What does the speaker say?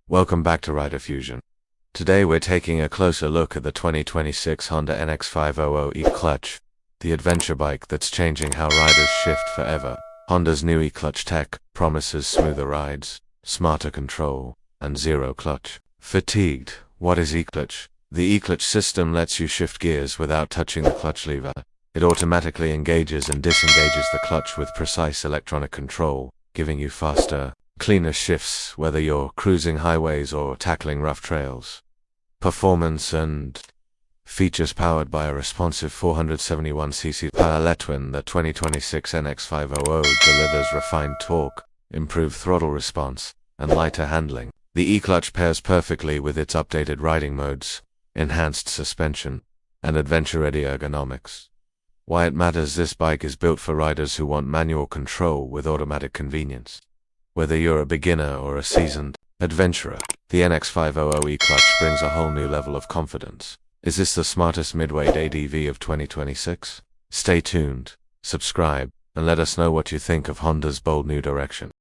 Welcome back to Rider Fusion. Today we're taking a closer look at the 2026 Honda NX500 E-Clutch, the adventure bike that's changing how riders shift forever. Honda's new E-Clutch tech promises smoother rides, smarter control, and zero clutch fatigue. What is E-Clutch? The E-Clutch system lets you shift gears without touching the clutch lever. It automatically engages and disengages the clutch with precise electronic control, giving you faster, cleaner shifts whether you're cruising highways or tackling rough trails. Performance and features: powered by a responsive 471cc power twin, the 2026 NX500 delivers refined torque, improved throttle response, and lighter handling. The E-Clutch pairs perfectly with its updated riding modes, enhanced suspension, and adventure-ready ergonomics. Why it matters: this bike is built for riders who want manual control with automatic convenience. Whether you're a beginner or a seasoned adventurer, the NX500 E-Clutch brings a whole new level of confidence. Is this the smartest midweight ADV of 2026? Stay tuned, subscribe, and let us know what you think of Honda's bold new direction.